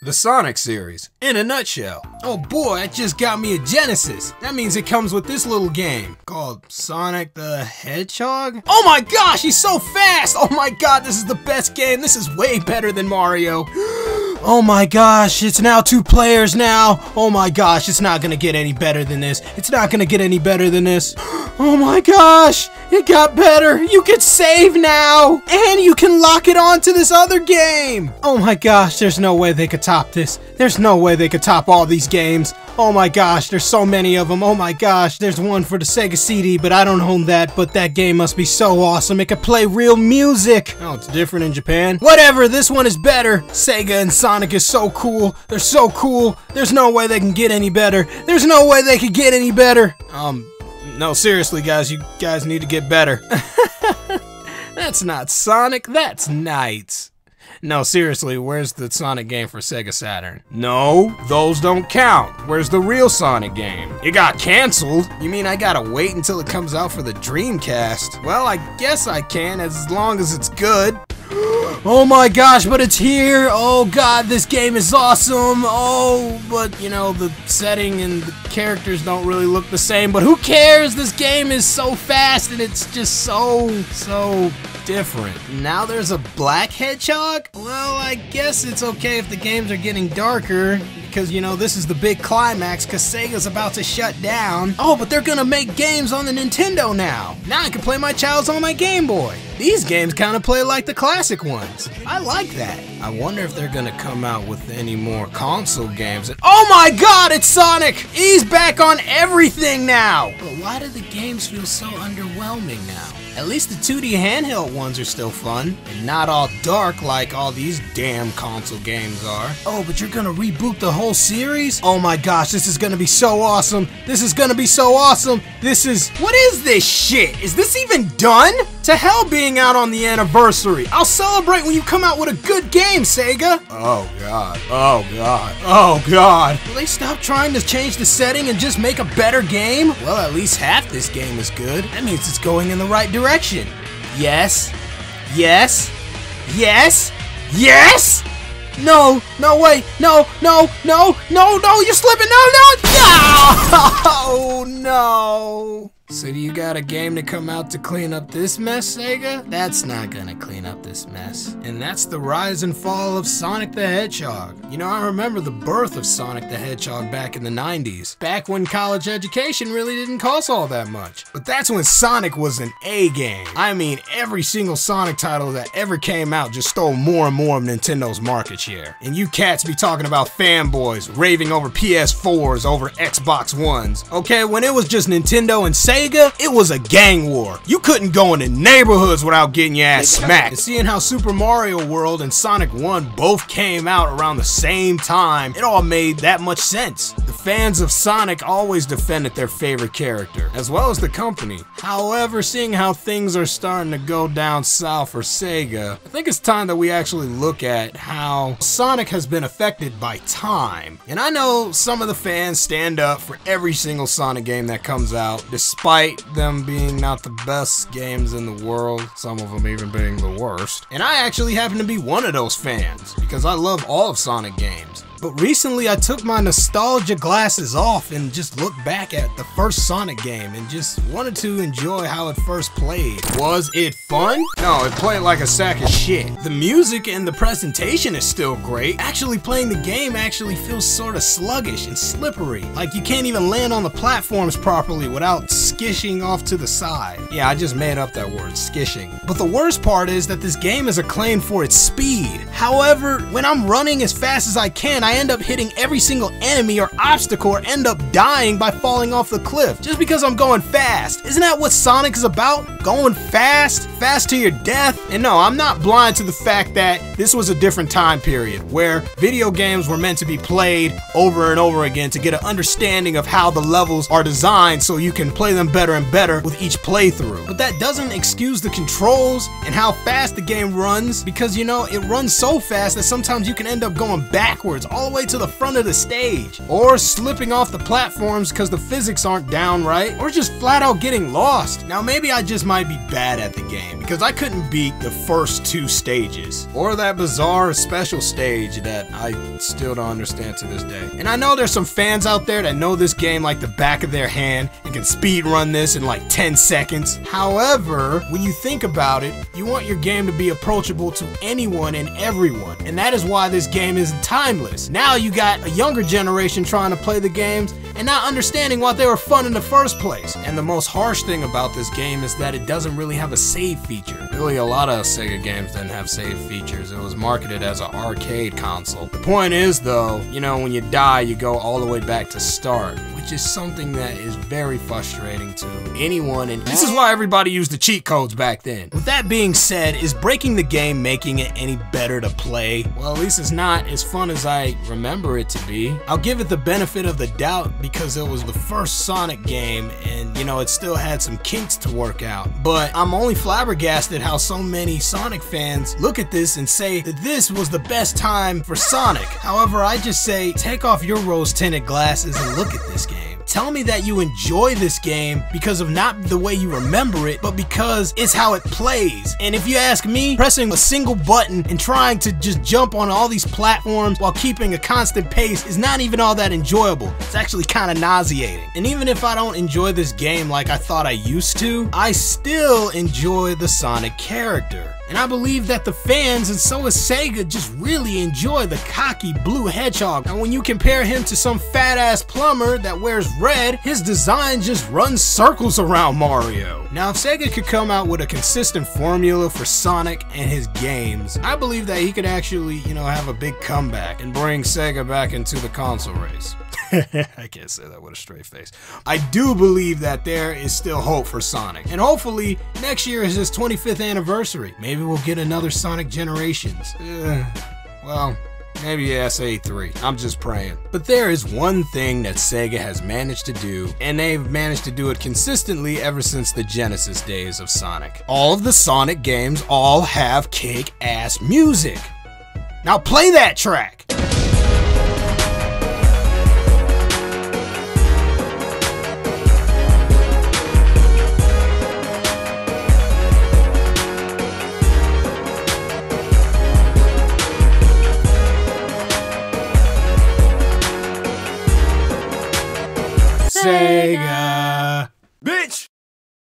The Sonic series, in a nutshell. Oh boy, I just got me a Genesis. That means it comes with this little game called Sonic the Hedgehog. Oh my gosh, he's so fast! Oh my god, this is the best game. This is way better than Mario. Oh my gosh, it's now 2 players now. Oh my gosh, it's not gonna get any better than this. It's not gonna get any better than this. Oh my gosh, it got better. You can save now, and you can lock it onto this other game. Oh my gosh, there's no way they could top this. There's no way they could top all these games. Oh my gosh, there's so many of them. Oh my gosh, there's one for the Sega CD, but I don't own that. But that game must be so awesome. It could play real music. Oh, it's different in Japan. Whatever, this one is better. Sega and Sonic is so cool. They're so cool. There's no way they can get any better. There's no way they could get any better. No, seriously, guys, you guys need to get better. That's not Sonic, that's Knights. No, seriously, where's the Sonic game for Sega Saturn? No, those don't count. Where's the real Sonic game? It got canceled. You mean I gotta wait until it comes out for the Dreamcast? Well, I guess I can, as long as it's good. Oh my gosh, but it's here! Oh god, this game is awesome! Oh, but you know, the setting and the characters don't really look the same, but who cares? This game is so fast and it's just so different. Now there's a black hedgehog? Well, I guess it's okay if the games are getting darker, because you know, this is the big climax, because Sega's about to shut down. Oh, but they're gonna make games on the Nintendo now! Now I can play my Childs on my Game Boy! These games kind of play like the classic ones. I like that. I wonder if they're gonna come out with any more console games. Oh my god, it's Sonic! He's back on everything now! But why do the games feel so underwhelming now? At least the 2D handheld ones are still fun, and not all dark like all these damn console games are. Oh, but you're gonna reboot the whole series? Oh my gosh, this is gonna be so awesome! This is gonna be so awesome! This is... What is this shit? Is this even done? To hell being out on the anniversary! I'll celebrate when you come out with a good game, Sega! Oh god. Oh god. Oh god. Will they stop trying to change the setting and just make a better game? Well, at least half this game is good. That means it's going in the right direction. Yes. Yes. Yes. Yes! No, no, wait, no, no, no, no, no, you're slipping, no, no, no! Oh, no. So do you got a game to come out to clean up this mess, Sega? That's not gonna clean up this mess. And that's the rise and fall of Sonic the Hedgehog. You know, I remember the birth of Sonic the Hedgehog back in the 90s. Back when college education really didn't cost all that much. But that's when Sonic was an A game. I mean, every single Sonic title that ever came out just stole more and more of Nintendo's market share. And you cats be talking about fanboys raving over PS4s over Xbox Ones. Okay, when it was just Nintendo and Sega, it was a gang war. You couldn't go into neighborhoods without getting your ass smacked. And seeing how Super Mario World and Sonic 1 both came out around the same time, it all made that much sense. The fans of Sonic always defended their favorite character, as well as the company. However, seeing how things are starting to go down south for Sega, I think it's time that we actually look at how Sonic has been affected by time. And I know some of the fans stand up for every single Sonic game that comes out, despite them being not the best games in the world, some of them even being the worst. And I actually happen to be one of those fans, because I love all of Sonic games. But recently I took my nostalgia glasses off and just looked back at the first Sonic game and just wanted to enjoy how it first played. Was it fun? No, it played like a sack of shit. The music and the presentation is still great. Actually playing the game actually feels sort of sluggish and slippery. Like you can't even land on the platforms properly without skishing off to the side. Yeah, I just made up that word, skishing. But the worst part is that this game is acclaimed for its speed. However, when I'm running as fast as I can, I end up hitting every single enemy or obstacle or end up dying by falling off the cliff just because I'm going fast. Isn't that what Sonic is about? Going fast? Fast to your death? And no, I'm not blind to the fact that this was a different time period where video games were meant to be played over and over again to get an understanding of how the levels are designed so you can play them better and better with each playthrough. But that doesn't excuse the controls and how fast the game runs, because you know, it runs so fast that sometimes you can end up going backwards all the way to the front of the stage, or slipping off the platforms because the physics aren't down right, or just flat out getting lost. Now maybe I just might be bad at the game because I couldn't beat the first 2 stages, or that bizarre special stage that I still don't understand to this day. And I know there's some fans out there that know this game like the back of their hand and can speed run this in like 10 seconds. However, when you think about it, you want your game to be approachable to anyone and everyone, and that is why this game is timeless. Now you got a younger generation trying to play the games and not understanding why they were fun in the first place. And the most harsh thing about this game is that it doesn't really have a save feature. Really, a lot of Sega games didn't have save features. It was marketed as an arcade console. The point is though, you know, when you die, you go all the way back to start, which is something that is very frustrating to anyone, and this is why everybody used the cheat codes back then. With that being said, is breaking the game making it any better to play? Well, at least it's not as fun as I remember it to be. I'll give it the benefit of the doubt because it was the first Sonic game and, you know, it still had some kinks to work out. But I'm only flabbergasted how so many Sonic fans look at this and say that this was the best time for Sonic. However, I just say, take off your rose-tinted glasses and look at this game. Tell me that you enjoy this game because of not the way you remember it, but because it's how it plays. And if you ask me, pressing a single button and trying to just jump on all these platforms while keeping a constant pace is not even all that enjoyable. It's actually kind of nauseating. And even if I don't enjoy this game like I thought I used to, I still enjoy the Sonic character. And I believe that the fans, and so is Sega, just really enjoy the cocky blue hedgehog. And when you compare him to some fat ass plumber that wears red, his design just runs circles around Mario. Now if Sega could come out with a consistent formula for Sonic and his games, I believe that he could actually, you know, have a big comeback and bring Sega back into the console race. I can't say that with a straight face. I do believe that there is still hope for Sonic. And hopefully, next year is his 25th anniversary. Maybe we'll get another Sonic Generations. Well, maybe SA3. I'm just praying. But there is one thing that Sega has managed to do, and they've managed to do it consistently ever since the Genesis days of Sonic. All of the Sonic games all have kick-ass music. Now play that track! Sega.